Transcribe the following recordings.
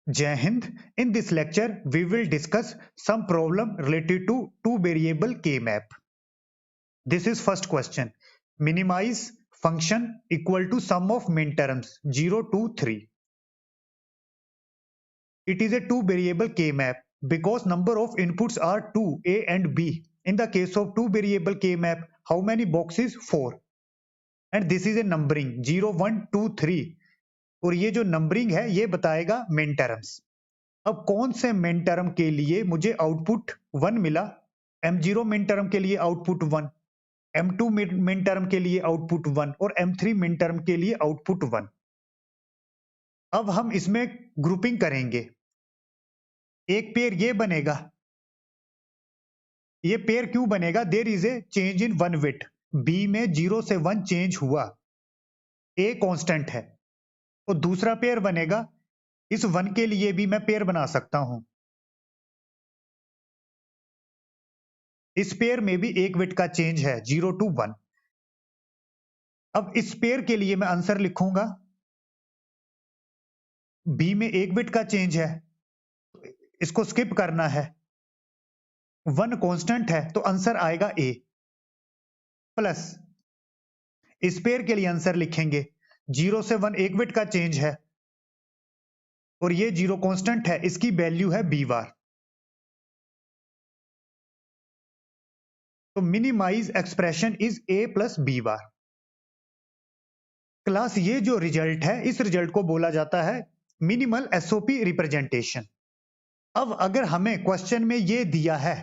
Jai Hind. In this lecture, we will discuss some problem related to two variable K-map. This is first question. Minimize function equal to sum of minterms 0, 2, 3. It is a two variable K-map because number of inputs are 2, A and B. In the case of two variable K-map, how many boxes? 4. And this is a numbering 0, 1, 2, 3. और ये जो numbering है ये बताएगा मिन terms. अब कौन से मिन टर्म के लिए मुझे आउटपुट 1 मिला? M0 मिन टर्म के लिए आउटपुट 1, M2 मिन टर्म के लिए आउटपुट 1 और M3 मिन टर्म के लिए आउटपुट 1. अब हम इसमें ग्रुपिंग करेंगे. एक पेयर ये बनेगा. ये पेयर क्यों बनेगा? There is a change in one bit. B में 0 से 1 चेंज हुआ. A कांस्टेंट है. और दूसरा पेयर बनेगा. इस 1 के लिए भी मैं पेयर बना सकता हूं. इस पेयर में भी एक बिट का चेंज है 0 to 1. अब इस पेयर के लिए मैं आंसर लिखूंगा. बी में एक बिट का चेंज है, इसको स्किप करना है. 1 कांस्टेंट है तो आंसर आएगा ए. प्लस इस पेयर के लिए आंसर लिखेंगे 0 से 1 एक बिट का चेंज है और ये 0 कांस्टेंट है, इसकी वैल्यू है बी बार. तो minimise expression is a plus B bar. Class ये जो रिजल्ट है इस रिजल्ट को बोला जाता है मिनिमल एसओपी रिप्रेजेंटेशन. अब अगर हमें क्वेश्चन में ये दिया है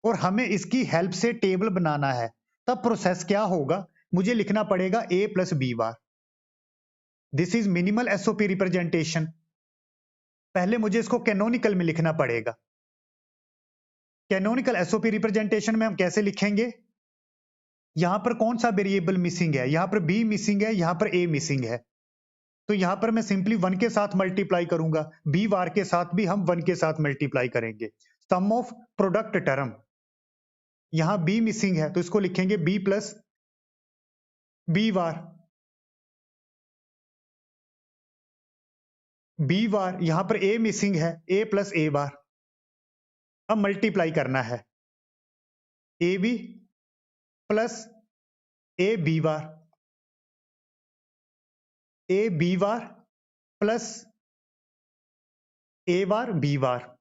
और हमें इसकी हेल्प से टेबल बनाना है, तब प्रोसेस क्या होगा? मुझे लिखना पड़ेगा A plus B bar. This is minimal SOP representation. पहले मुझे इसको कैनोनिकल में लिखना पड़ेगा. कैनोनिकल एसओपी रिप्रेजेंटेशन में हम कैसे लिखेंगे? यहां पर कौन सा वेरिएबल मिसिंग है? यहां पर बी मिसिंग है, यहां पर ए मिसिंग है. तो यहां पर मैं सिंपली 1 के साथ मल्टीप्लाई करूंगा. बी बार के साथ भी हम 1 के साथ मल्टीप्लाई करेंगे. Sum of product term. यहां बी मिसिंग है तो इसको लिखेंगे b plus B bar. B bar यहां पर ए मिसिंग है, ए प्लस ए बार. अब मल्टीप्लाई करना है a B plus A B bar, a B bar plus A bar B bar.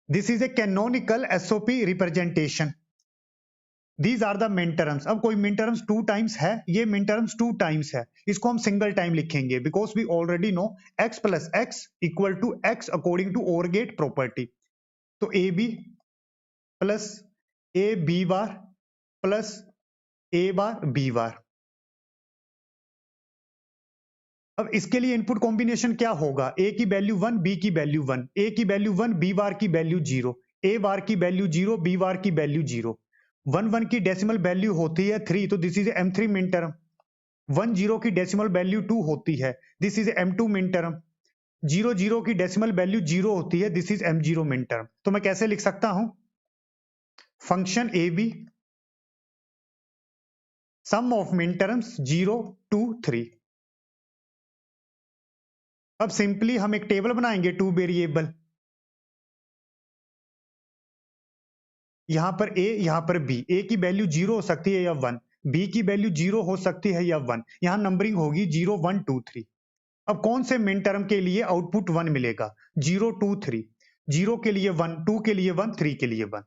This is a canonical SOP representation. These are the min terms. अब कोई मिन terms 2 times है, ये मिन टर्म्स 2 टाइम्स है, इसको हम सिंगल टाइम लिखेंगे because we already know x plus x equal to x according to or gate property. तो A B plus A B bar plus A bar B bar. अब इसके लिए इनपुट कॉम्बिनेशन क्या होगा? ए की value 1, B की value 1, A की value 1, B bar की वैल्यू 0, ए बार की वैल्यू 0, बी बार की वैल्यू 0. 1 1 की डेसिमल वैल्यू होती है 3, तो this is M3 min term. 1 0 की डेसिमल वैल्यू 2 होती है, this is M2 min term. 0 0 की डेसिमल वैल्यू 0 होती है, this is M0 min term. तो मैं कैसे लिख सकता हूं? Function a b sum of min terms 0 2 3. अब सिंपली हम एक टेबल बनाएंगे टू वेरिएबल. यहां पर ए, यहां पर बी. ए की वैल्यू 0 हो सकती है या 1, बी की वैल्यू 0 हो सकती है या 1. यहां नंबरिंग होगी 0 1 2 3. अब कौन से मिन टर्म के लिए आउटपुट 1 मिलेगा? 0 2 3. 0 के लिए 1, 2 के लिए 1, 3 के लिए 1.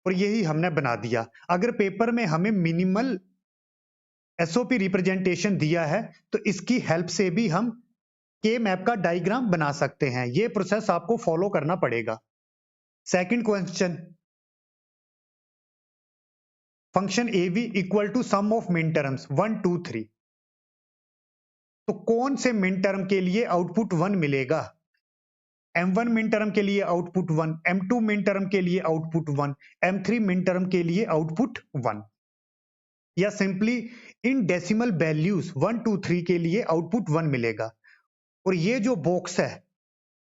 और यही हमने बना दिया. अगर पेपर में हमें मिनिमल एसओपी रिप्रेजेंटेशन दिया है तो इसकी हेल्प से भी हम के मैप का डायग्राम बना सकते हैं. ये प्रोसेस आपको फॉलो करना पड़ेगा. Second question. Function a b equal to sum of min terms 1 2 3. तो कौन से मिन टर्म के लिए आउटपुट 1 मिलेगा? M1 मिन टर्म के लिए आउटपुट 1, M2 मिन टर्म के लिए आउटपुट 1, M3 मिन टर्म के लिए आउटपुट 1. या सिंपली इन डेसिमल वैल्यूज 1 2 3 के लिए आउटपुट 1 मिलेगा. और ये जो बॉक्स है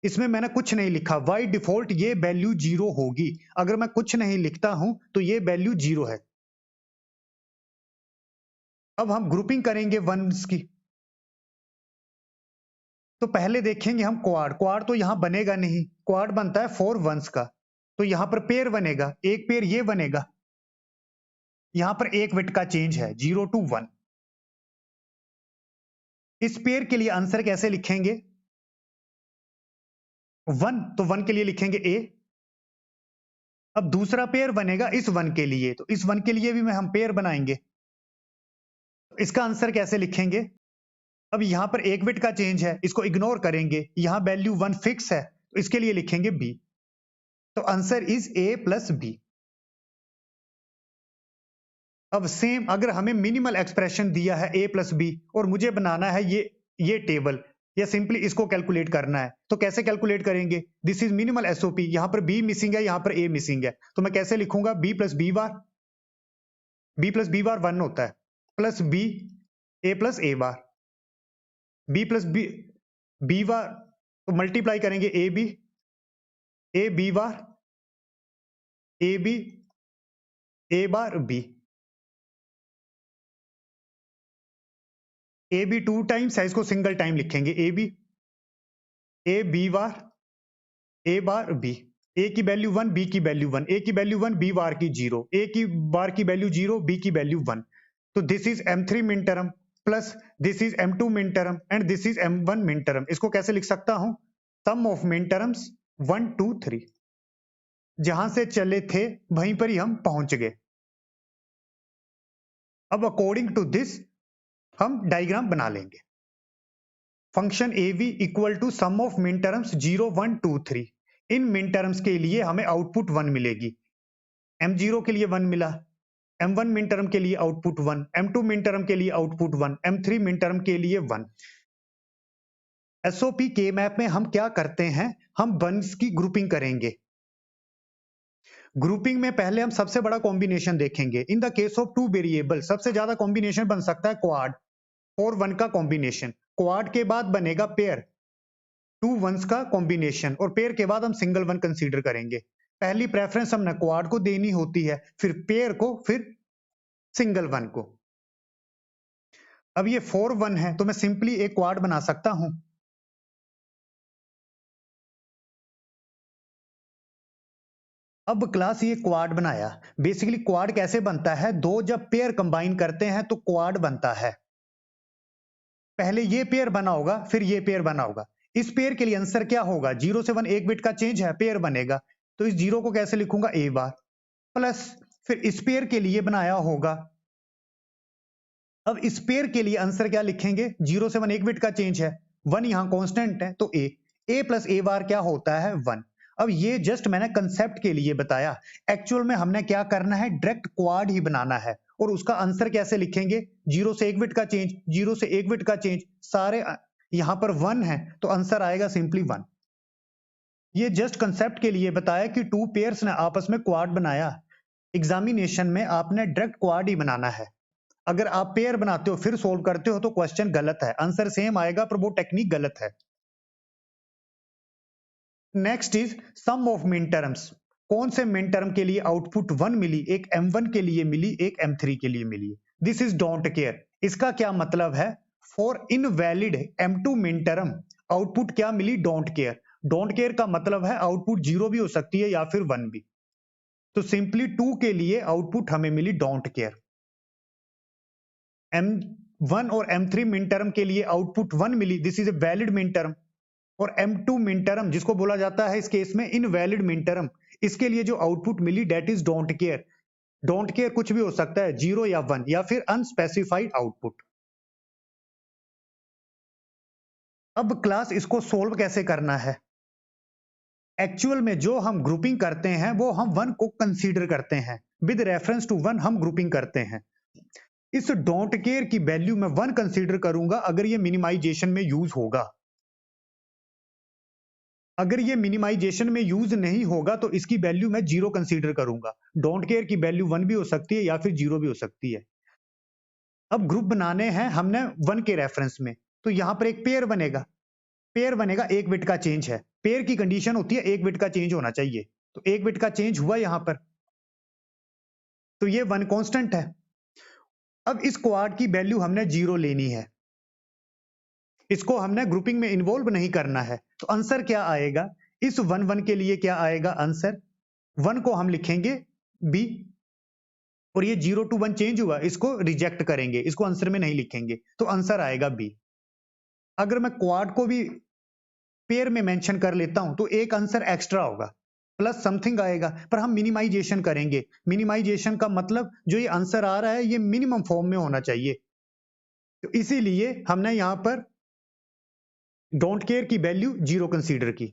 इसमें मैंने कुछ नहीं लिखा. बाय डिफॉल्ट ये वैल्यू 0 होगी. अगर मैं कुछ नहीं लिखता हूं तो ये वैल्यू 0 है. अब हम ग्रुपिंग करेंगे वंस की. तो पहले देखेंगे हम क्वाड। क्वाड तो यहां बनेगा नहीं, क्वाड बनता है 4 वंस का, तो यहां पर पेयर बनेगा, एक पेयर ये बनेगा, यहां पर एक बिट का चेंज है 0 to 1। इस पेयर के लिए आंसर कैसे लिखेंगे? 1, तो 1 के लिए लिखेंगे ए। अब दूसरा पेयर बनेगा इस 1 के लिए, तो इस 1 के लिए भी हम पेयर बनाएंगे। इसका आंसर कैसे लिखेंगे? अब यहां पर एक बिट का चेंज है, इसको इग्नोर करेंगे, यहां वैल्यू 1 फिक्स है, तो इसके लिए लिखेंगे बी। तो answer is a plus b. अब सेम अगर हमें मिनिमल एक्सप्रेशन दिया है ए प्लस बी और मुझे बनाना है ये टेबल, या सिंपली इसको कैलकुलेट करना है, तो कैसे कैलकुलेट करेंगे? This is minimal SOP. यहां पर बी मिसिंग है, यहां पर ए मिसिंग है, तो मैं कैसे लिखूंगा? B plus B bar, b plus B bar 1 होता है, plus b a plus A bar, b plus B bar, तो मल्टीप्लाई करेंगे a B bar, a b a bar b. A b 2 times है, इसको सिंगल टाइम लिखेंगे A B bar b. ए की value 1, B की value 1, A की value 1, B bar की 0, ए की बार की वैल्यू 0, बी की वैल्यू 1। तो this is m3 min term plus this is m2 min term and this is m1 min term. इसको कैसे लिख सकता हूं? सम ऑफ मिन टर्म्स 1 2 3। जहां से चले थे वहीं पर ही हम पहुंच गए। अब अकॉर्डिंग टू दिस हम डायग्राम बना लेंगे। Function a b equal to sum of min terms 0 1 2 3। इन मिन टर्म्स के लिए हमें आउटपुट 1 मिलेगी। m0 के लिए 1 मिला, m1 मिन टर्म के लिए आउटपुट 1, m2 मिन टर्म के लिए आउटपुट 1, m3 मिन टर्म के लिए 1। एसओपी के मैप में हम क्या करते हैं? हम वंस की ग्रुपिंग करेंगे। ग्रुपिंग में पहले हम सबसे बड़ा कॉम्बिनेशन देखेंगे। In the case of 2 variable सबसे ज्यादा कॉम्बिनेशन बन सकता है क्वाड और 1 का कॉम्बिनेशन। क्वाड के बाद बनेगा पेयर, 2 वंस का कॉम्बिनेशन, और पेयर के बाद हम सिंगल वन कंसीडर करेंगे। पहली प्रेफरेंस हमने क्वाड को देनी होती है, फिर पेयर को, फिर सिंगल वन को। अब ये 4 1 है, तो मैं सिंपली एक क्वाड बना सकता हूं। अब क्लास ये क्वाड बनाया। बेसिकली क्वाड कैसे बनता है? दो जब पेयर कंबाइन करते हैं तो क्वाड बनता है। पहले ये पेयर बना होगा, फिर ये पेयर बना होगा। इस पेयर के लिए आंसर क्या होगा? 0 से 1 एक बिट का चेंज है, पेयर बनेगा, तो इस 0 को कैसे लिखूंगा? ए बार प्लस, फिर इस पेयर के लिए बनाया होगा। अब इस पेयर के लिए आंसर क्या लिखेंगे? 0 से 1 एक बिट का चेंज है, 1 यहां कांस्टेंट है, तो ए प्लस ए बार क्या होता है? 1। अब ये जस्ट मैंने कंसेप्ट के लिए बताया, एक्चुअल में हमने क्या करना है? डायरेक्ट क्वाड ही बनाना है। और उसका आंसर कैसे लिखेंगे? 0 से 1 बिट का चेंज, 0 से 1 बिट का चेंज, सारे यहां पर 1 है, तो आंसर आएगा सिंपली 1। ये जस्ट कंसेप्ट के लिए बताया कि 2 पेयर्स ने आपस में क्वाड बनाया। एग्जामिनेशन में आपने डायरेक्ट क्वाड ही बनाना है। अगर आप पेयर बनाते हो फिर सोल्व करते हो तो क्वेश्चन गलत है, आंसर सेम आएगा पर वो टेक्निक गलत है। Next is some of min terms. कौन से मिन टर्म के लिए आउटपुट 1 मिली? एक m1 के लिए मिली, एक m3 के लिए मिली। This is don't care. इसका क्या मतलब है? फॉर इनवैलिड m2 मिन टर्म आउटपुट क्या मिली? Don't care. डोंट केयर का मतलब है आउटपुट 0 भी हो सकती है या फिर 1 भी। तो सिंपली 2 के लिए आउटपुट हमें मिली डोंट केयर। m1 और m3 मिन टर्म के लिए आउटपुट 1 मिली, this is a valid min term. और m2 मिन टर्म जिसको बोला जाता है इस केस में इनवैलिड मिन टर्म, इसके लिए जो आउटपुट मिली that is don't care. Don't care कुछ भी हो सकता है, 0 या 1 या फिर अनस्पेसिफाइड आउटपुट। अब क्लास इसको सोल्व कैसे करना है? एक्चुअल में जो हम ग्रुपिंग करते हैं वो हम 1 को कंसीडर करते हैं, विद रेफरेंस टू 1 हम ग्रुपिंग करते हैं। इस डोंट केयर की वैल्यू मैं 1 कंसीडर करूंगा अगर ये मिनिमाइजेशन में यूज होगा। अगर ये मिनिमाइजेशन में यूज नहीं होगा तो इसकी वैल्यू मैं 0 कंसीडर करूंगा। डोंट केयर की वैल्यू 1 भी हो सकती है या फिर 0 भी हो सकती है। अब ग्रुप बनाने हैं हमने 1 के रेफरेंस में, तो यहां पर एक पेयर बनेगा। पेयर बनेगा, एक बिट का चेंज है, पेयर की कंडीशन होती है एक बिट का चेंज होना चाहिए, तो एक बिट का चेंज हुआ यहां पर, तो ये 1 कांस्टेंट है। अब इस क्वाड की वैल्यू हमने 0 लेनी है। इसको हमने ग्रुपिंग में इन्वॉल्व नहीं करना है। तो आंसर क्या आएगा इस 1 1 के लिए? क्या आएगा आंसर? 1 को हम लिखेंगे बी, और ये 0 to 1 चेंज हुआ, इसको रिजेक्ट करेंगे, इसको आंसर में नहीं लिखेंगे, तो आंसर आएगा बी। अगर मैं क्वाड को भी पेयर में मेंशन कर लेता हूं तो एक आंसर एक्स्ट्रा होगा, प्लस समथिंग आएगा, पर हम मिनिमाइजेशन करेंगे। मिनिमाइजेशन का मतलब जो ये आंसर आ रहा है ये मिनिमम फॉर्म में होना चाहिए, तो इसीलिए हमने यहां पर डोंट केयर की वैल्यू 0 कंसीडर की।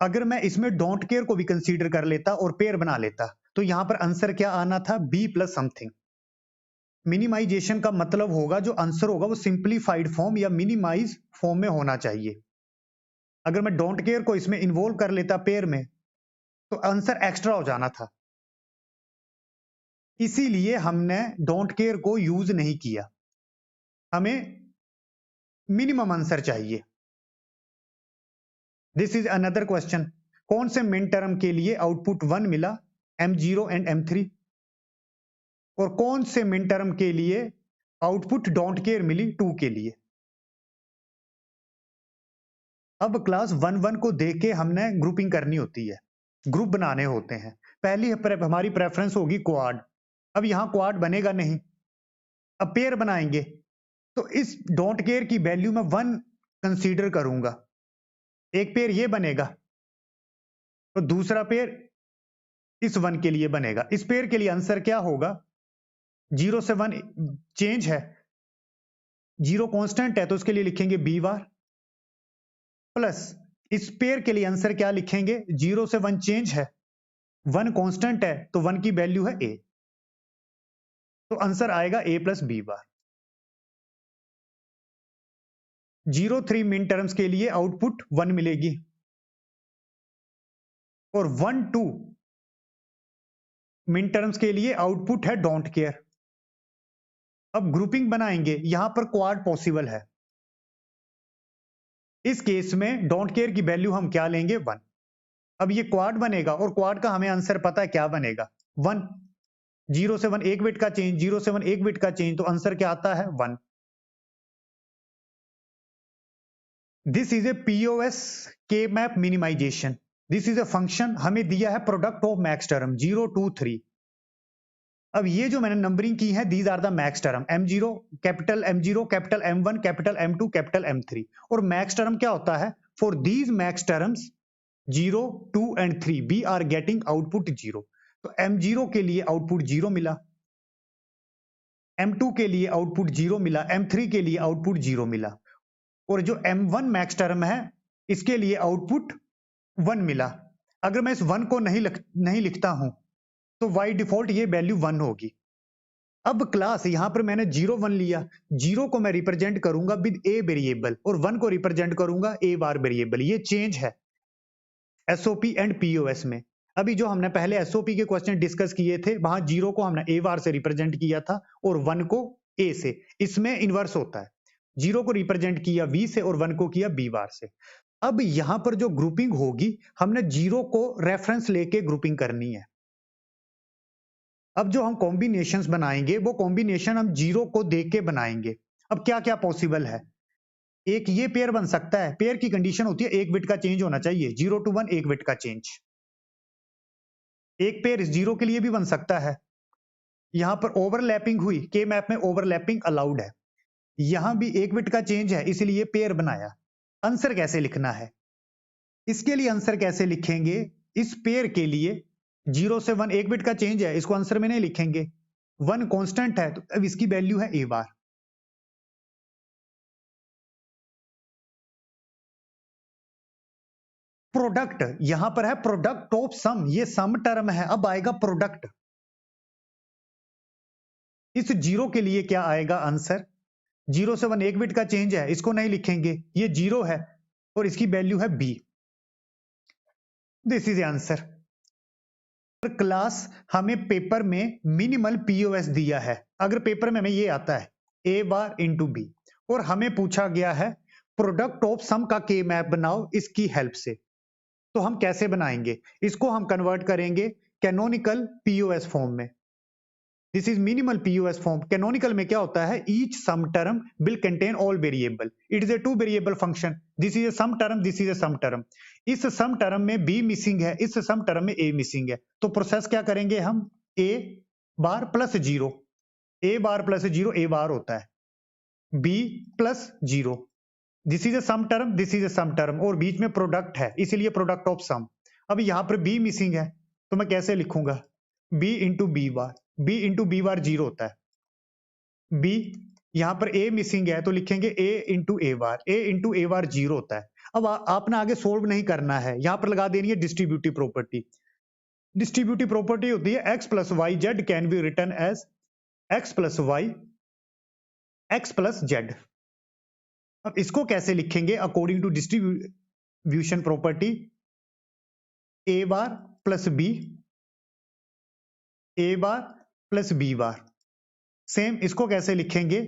अगर मैं इसमें डोंट केयर को भी कंसीडर कर लेता और पेयर बना लेता तो यहां पर आंसर क्या आना था? B plus something. मिनिमाइजेशन का मतलब होगा जो आंसर होगा वो सिंप्लीफाइड फॉर्म या मिनिमाइज फॉर्म में होना चाहिए। अगर मैं डोंट केयर को इसमें इन्वॉल्व कर लेता पेयर में तो आंसर एक्स्ट्रा हो जाना था, इसीलिए हमने डोंट केयर को यूज नहीं किया। हमें मिनिमम आंसर चाहिए। This is another question. कौन से मिन टर्म के लिए आउटपुट 1 मिला, M0 एंड M3, और कौन से मिन टर्म के लिए आउटपुट डोंट केयर मिली 2 के लिए? अब क्लास 1 1 को देख के हमने ग्रुपिंग करनी होती है, ग्रुप बनाने होते हैं। पहली हमारी प्रेफरेंस होगी क्वाड। अब यहां क्वाड बनेगा नहीं, अब पेयर बनाएंगे, तो इस डोंट केयर की वैल्यू में 1 कंसीडर करूंगा। एक पेयर ये बनेगा तो दूसरा पेयर इस 1 के लिए बनेगा। इस पेयर के लिए आंसर क्या होगा? 0 से 1 चेंज है, 0 कांस्टेंट है तो उसके लिए लिखेंगे बी बार, प्लस इस पेयर के लिए आंसर क्या लिखेंगे? 0 से 1 चेंज है, 1 कांस्टेंट है तो 1 की वैल्यू है ए, तो आंसर आएगा ए प्लस बी बार। 0 3 मिन टर्म्स के लिए आउटपुट 1 मिलेगी, और 1 2 मिन टर्म्स के लिए आउटपुट है डोंट केयर। अब ग्रुपिंग बनाएंगे, यहां पर क्वाड पॉसिबल है। इस केस में डोंट केयर की वैल्यू हम क्या लेंगे? 1। अब ये क्वाड बनेगा और क्वाड का हमें आंसर पता है क्या बनेगा? 1। 0 से 1 एक बिट का चेंज, 0 से 1 एक बिट का चेंज, तो आंसर क्या आता है? 1। This is a POS K map minimisation. This is a function, हमें दिया है प्रोडक्ट ऑफ मैक्स टर्म 0 2 3। अब ये जो मैंने नंबरिंग की है these are the max term, M0 capital M0 capital M1 capital M2 capital M3। और मैक्स टर्म क्या होता है? For these max terms 0 2 and 3 we are getting output 0। तो M0 के लिए आउटपुट 0 मिला, M2 के लिए आउटपुट 0 मिला, M3 के लिए आउटपुट 0 मिला, और जो M1 मैक्स टर्म है इसके लिए आउटपुट 1 मिला। अगर मैं इस 1 को नहीं लिखता हूं तो बाई डिफॉल्ट ये वैल्यू 1 होगी। अब क्लास यहां पर मैंने 0 1 लिया, 0 को मैं रिप्रेजेंट करूंगा विद ए वेरिएबल और 1 को रिप्रेजेंट करूंगा ए बार वेरिएबल। ये चेंज है एसओपी एंड पीओएस में। अभी जो हमने पहले एसओपी के क्वेश्चन डिस्कस किए थे वहां 0 को हमने ए बार से रिप्रेजेंट किया था और 1 को ए से। इसमें इनवर्स होता है, 0 को रिप्रेजेंट किया वी से और 1 को किया बी बार से। अब यहां पर जो ग्रुपिंग होगी हमने 0 को रेफरेंस लेके ग्रुपिंग करनी है। अब जो हम कॉम्बिनेशंस बनाएंगे वो कॉम्बिनेशन हम 0 को देख के बनाएंगे। अब क्या क्या पॉसिबल है? एक ये पेयर बन सकता है, पेयर की कंडीशन होती है एक बिट का चेंज होना चाहिए, 0 to 1 एक बिट का चेंज। एक पेयर 0 के लिए भी बन सकता है। यहां पर ओवरलैपिंग हुई, के मैप में ओवरलैपिंग अलाउड है, यहां भी एक बिट का चेंज है इसलिए पेयर बनाया। आंसर कैसे लिखना है? इसके लिए आंसर कैसे लिखेंगे? इस पेयर के लिए 0 से 1 एक बिट का चेंज है, इसको आंसर में नहीं लिखेंगे, 1 कांस्टेंट है तो अब इसकी वैल्यू है ए बार। प्रोडक्ट यहां पर है प्रोडक्ट ऑफ सम, ये सम टर्म है, अब आएगा प्रोडक्ट। इस 0 के लिए क्या आएगा आंसर? 0 से 1 एक बिट का चेंज है, इसको नहीं लिखेंगे, ये 0 है और इसकी वैल्यू है बी। This is answer. क्लास हमें पेपर में मिनिमल पीओएस दिया है, अगर पेपर में हमें ये आता है ए बार इंटू बी और हमें पूछा गया है प्रोडक्ट ऑफ सम का के मैप बनाओ इसकी हेल्प से, तो हम कैसे बनाएंगे? इसको हम कन्वर्ट करेंगे कैनोनिकल पीओएस फॉर्म में। This is minimal POS form. Canonical में क्या होता है, each sum term will contain all variable, it is a two variable function, this is a sum term, this is a sum term. इस sum term में b missing है, इस sum term में ए missing है, तो प्रोसेस क्या करेंगे हम, a bar plus zero, a bar plus zero a bar होता है, b plus zero, this is a sum term, this is a sum term, और बीच में प्रोडक्ट है इसलिए प्रोडक्ट ऑफ सम। अब यहां पर बी मिसिंग है तो मैं कैसे लिखूंगा, b into b bar, b into b bar zero होता है, बी, यहां पर ए मिसिंग है तो लिखेंगे ए इंटू ए बार, ए इंटू ए बार जीरो होता है। अब आपने आगे सोल्व नहीं करना है, यहां पर लगा देनी है डिस्ट्रीब्यूटिव प्रॉपर्टी। डिस्ट्रीब्यूटिव प्रॉपर्टी होती है x plus y z can be written as x plus y x plus z. अब इसको कैसे लिखेंगे according to distribution property, a bar plus b, a bar plus B bar. Same इसको कैसे लिखेंगे,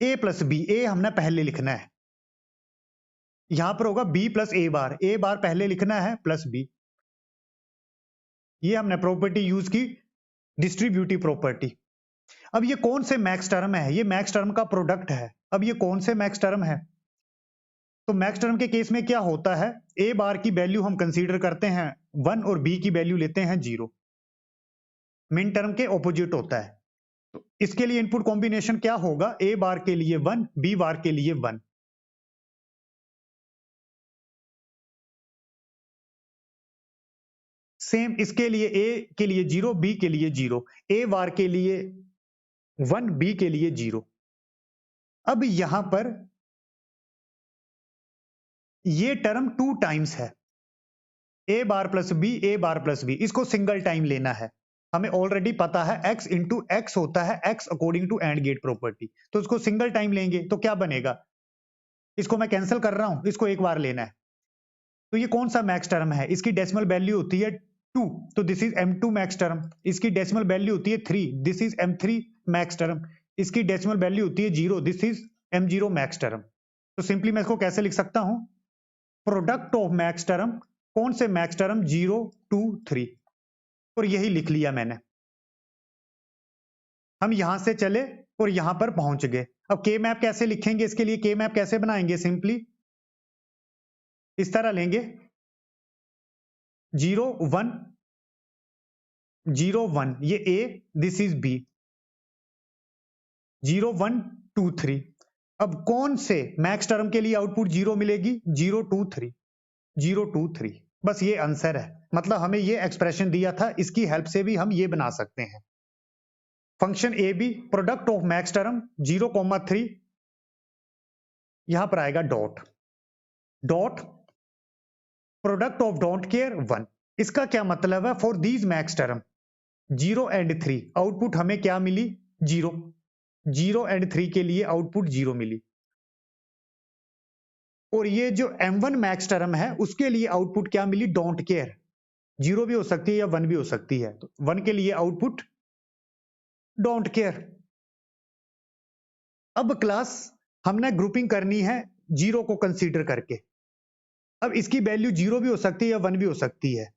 ए plus b, ए हमने पहले लिखना है, यहां पर होगा बी प्लस ए बार पहले लिखना है प्लस बी। ये हमने प्रॉपर्टी यूज की, डिस्ट्रीब्यूटिव प्रॉपर्टी। अब ये कौन से मैक्स टर्म है, ये मैक्स टर्म का प्रोडक्ट है। अब ये कौन से मैक्स टर्म है, तो मैक्स टर्म के केस में क्या होता है, ए बार की वैल्यू हम कंसीडर करते हैं 1 और बी की वैल्यू लेते हैं 0, मिन टर्म के ऑपोजिट होता है। तो इसके लिए इनपुट कॉम्बिनेशन क्या होगा, ए बार के लिए 1, बी बार के लिए 1। सेम इसके लिए ए के लिए 0, बी के लिए 0, ए बार के लिए 1, बी के लिए 0। अब यहां पर ये टर्म 2 टाइम्स है, ए bar plus b, a bar plus B, इसको सिंगल टाइम लेना है। हमें ऑलरेडी पता है x इंटू एक्स होता है x according to and gate property, तो इसको सिंगल टाइम लेंगे तो क्या बनेगा, इसको मैं कैंसिल कर रहा हूं, इसको एक बार लेना है। तो ये कौन सा मैक्स टर्म है, इसकी डेसिमल वैल्यू होती है 2, तो this is m2 max term. इसकी डेसिमल वैल्यू होती है 3, this is m3 max term. इसकी डेसिमल वैल्यू होती है 0, this is m0 max term. तो सिंपली मैं इसको कैसे लिख सकता हूं, प्रोडक्ट ऑफ मैक्स टर्म, कौन से मैक्स टर्म, 0 2 3, और यही लिख लिया मैंने। हम यहां से चले और यहां पर पहुंच गए। अब के मैप कैसे लिखेंगे, इसके लिए के मैप कैसे बनाएंगे, सिंपली इस तरह लेंगे 0 1 0 1, ये ए, दिस इज बी, 0 1 2 3। अब कौन से मैक्स टर्म के लिए आउटपुट 0 मिलेगी, 0 2 3, 0 2 3। बस ये आंसर है, मतलब हमें ये एक्सप्रेशन दिया था, इसकी हेल्प से भी हम ये बना सकते हैं। Function a b, product of max term 0,3, यहां पर आएगा dot, dot product of don't care 1। इसका क्या मतलब है, for these max term 0 and 3 output हमें क्या मिली, 0, 0 एंड 3 के लिए आउटपुट 0 मिली। और ये जो m1 मैक्स टर्म है उसके लिए आउटपुट क्या मिली, डोंट केयर, 0 भी हो सकती है या 1 भी हो सकती है, तो 1 के लिए आउटपुट डोंट केयर। अब क्लास हमने ग्रुपिंग करनी है 0 को कंसीडर करके। अब इसकी वैल्यू 0 भी हो सकती है या 1 भी हो सकती है।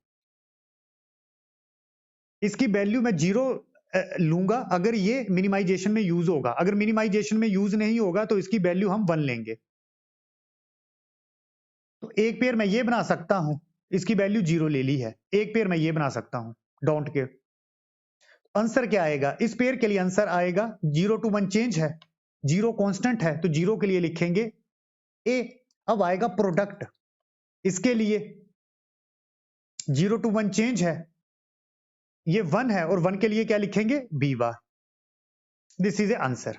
इसकी वैल्यू मैं 0 लूंगा अगर ये मिनिमाइजेशन में यूज होगा, अगर मिनिमाइजेशन में यूज नहीं होगा तो इसकी वैल्यू हम 1 लेंगे। तो एक पेयर मैं ये बना सकता हूं, इसकी वैल्यू 0 ले ली है, एक पेयर मैं ये बना सकता हूं डोंट केयर। आंसर क्या आएगा, इस पेयर के लिए आंसर आएगा 0 to 1 चेंज है, 0 कांस्टेंट है तो 0 के लिए लिखेंगे ए। अब आएगा प्रोडक्ट, इसके लिए 0 to 1 चेंज है, ये 1 है और 1 के लिए क्या लिखेंगे, b bar. This is a answer.